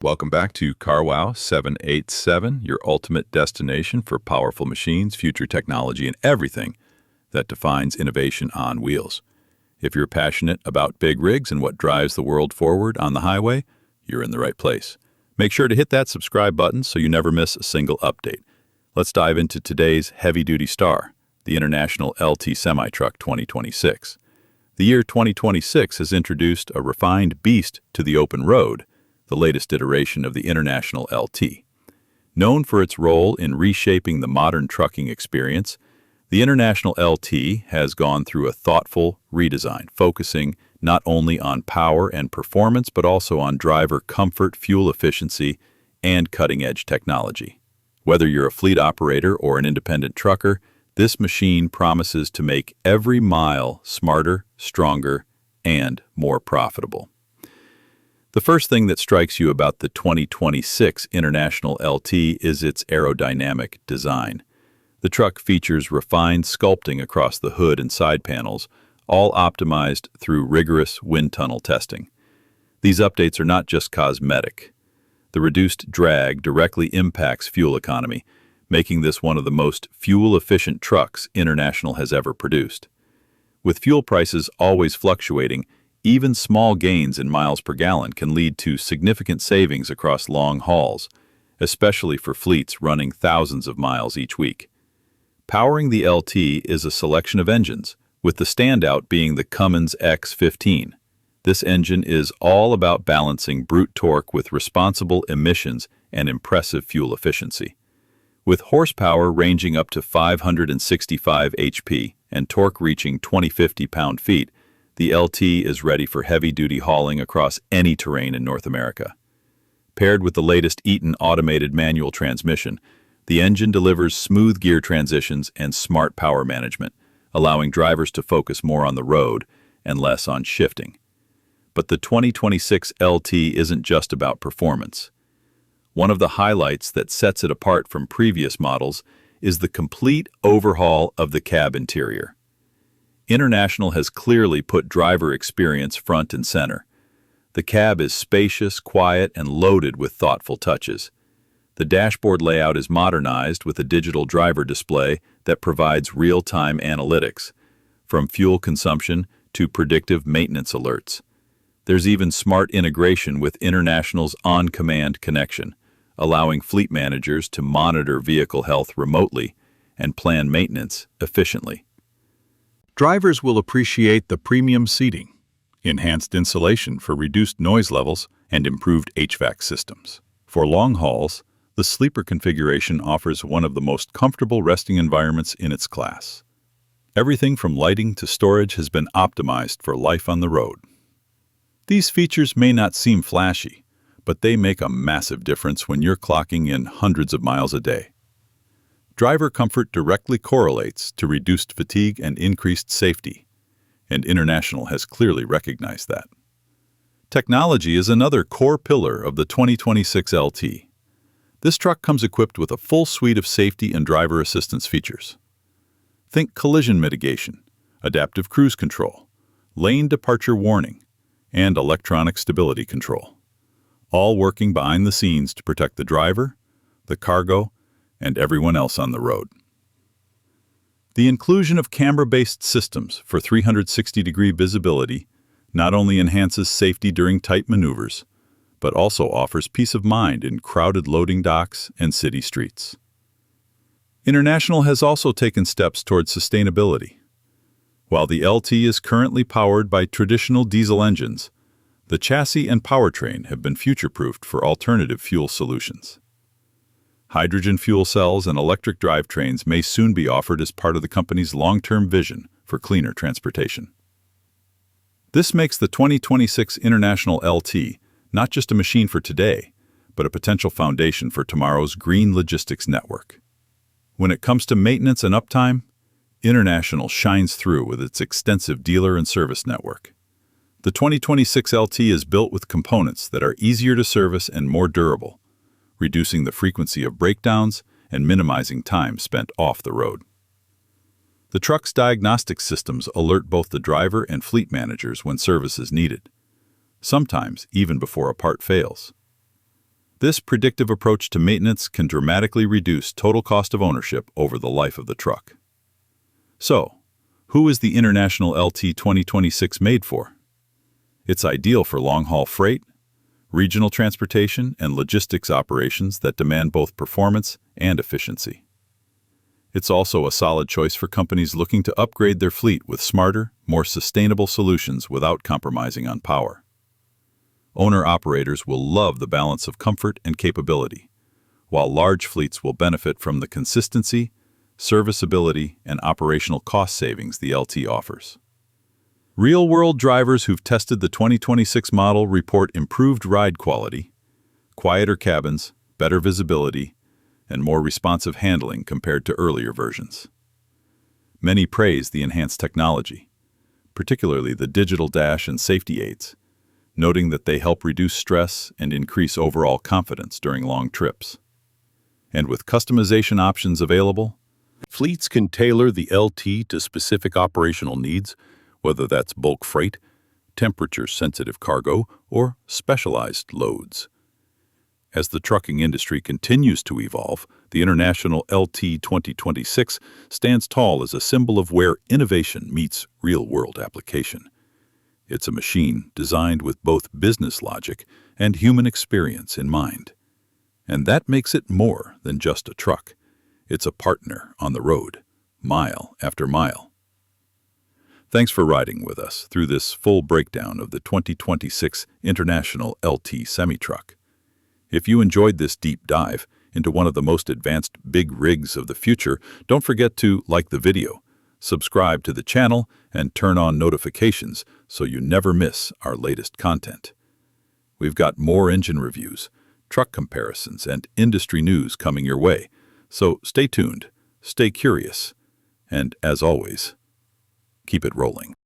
Welcome back to CarWow 787, your ultimate destination for powerful machines, future technology, and everything that defines innovation on wheels. If you're passionate about big rigs and what drives the world forward on the highway, you're in the right place. Make sure to hit that subscribe button so you never miss a single update. Let's dive into today's heavy-duty star, the International LT Semi-Truck 2026. The year 2026 has introduced a refined beast to the open road, the latest iteration of the International LT. Known for its role in reshaping the modern trucking experience, the International LT has gone through a thoughtful redesign, focusing not only on power and performance, but also on driver comfort, fuel efficiency, and cutting-edge technology. Whether you're a fleet operator or an independent trucker, this machine promises to make every mile smarter, stronger, and more profitable. The first thing that strikes you about the 2026 International LT is its aerodynamic design. The truck features refined sculpting across the hood and side panels, all optimized through rigorous wind tunnel testing. These updates are not just cosmetic. The reduced drag directly impacts fuel economy, making this one of the most fuel-efficient trucks International has ever produced. With fuel prices always fluctuating, even small gains in miles per gallon can lead to significant savings across long hauls, especially for fleets running thousands of miles each week. Powering the LT is a selection of engines, with the standout being the Cummins X15. This engine is all about balancing brute torque with responsible emissions and impressive fuel efficiency. With horsepower ranging up to 565 HP and torque reaching 2,050 pound-feet, the LT is ready for heavy-duty hauling across any terrain in North America. Paired with the latest Eaton automated manual transmission, the engine delivers smooth gear transitions and smart power management, allowing drivers to focus more on the road and less on shifting. But the 2026 LT isn't just about performance. One of the highlights that sets it apart from previous models is the complete overhaul of the cab interior. International has clearly put driver experience front and center. The cab is spacious, quiet, and loaded with thoughtful touches. The dashboard layout is modernized with a digital driver display that provides real-time analytics, from fuel consumption to predictive maintenance alerts. There's even smart integration with International's on-command connection, allowing fleet managers to monitor vehicle health remotely and plan maintenance efficiently. Drivers will appreciate the premium seating, enhanced insulation for reduced noise levels, and improved HVAC systems. For long hauls, the sleeper configuration offers one of the most comfortable resting environments in its class. Everything from lighting to storage has been optimized for life on the road. These features may not seem flashy, but they make a massive difference when you're clocking in hundreds of miles a day. Driver comfort directly correlates to reduced fatigue and increased safety, and International has clearly recognized that. Technology is another core pillar of the 2026 LT. This truck comes equipped with a full suite of safety and driver assistance features. Think collision mitigation, adaptive cruise control, lane departure warning, and electronic stability control, all working behind the scenes to protect the driver, the cargo, and everyone else on the road. The inclusion of camera-based systems for 360-degree visibility not only enhances safety during tight maneuvers, but also offers peace of mind in crowded loading docks and city streets. International has also taken steps towards sustainability. While the LT is currently powered by traditional diesel engines, the chassis and powertrain have been future-proofed for alternative fuel solutions. Hydrogen fuel cells and electric drivetrains may soon be offered as part of the company's long-term vision for cleaner transportation. This makes the 2026 International LT not just a machine for today, but a potential foundation for tomorrow's green logistics network. When it comes to maintenance and uptime, International shines through with its extensive dealer and service network. The 2026 LT is built with components that are easier to service and more durable, reducing the frequency of breakdowns and minimizing time spent off the road. The truck's diagnostic systems alert both the driver and fleet managers when service is needed, sometimes even before a part fails. This predictive approach to maintenance can dramatically reduce total cost of ownership over the life of the truck. So, who is the International LT 2026 made for? It's ideal for long-haul freight, regional transportation, and logistics operations that demand both performance and efficiency. It's also a solid choice for companies looking to upgrade their fleet with smarter, more sustainable solutions without compromising on power. Owner-operators will love the balance of comfort and capability, while large fleets will benefit from the consistency, serviceability, and operational cost savings the LT offers. Real-world drivers who've tested the 2026 model report improved ride quality, quieter cabins, better visibility, and more responsive handling compared to earlier versions. Many praise the enhanced technology, particularly the digital dash and safety aids, noting that they help reduce stress and increase overall confidence during long trips. And with customization options available, Fleets can tailor the LT to specific operational needs, whether that's bulk freight, temperature-sensitive cargo, or specialized loads. As the trucking industry continues to evolve, the International LT 2026 stands tall as a symbol of where innovation meets real-world application. It's a machine designed with both business logic and human experience in mind. And that makes it more than just a truck. It's a partner on the road, mile after mile. Thanks for riding with us through this full breakdown of the 2026 International LT semi-truck. If you enjoyed this deep dive into one of the most advanced big rigs of the future, don't forget to like the video, subscribe to the channel, and turn on notifications so you never miss our latest content. We've got more engine reviews, truck comparisons, and industry news coming your way, so stay tuned, stay curious, and as always, keep it rolling.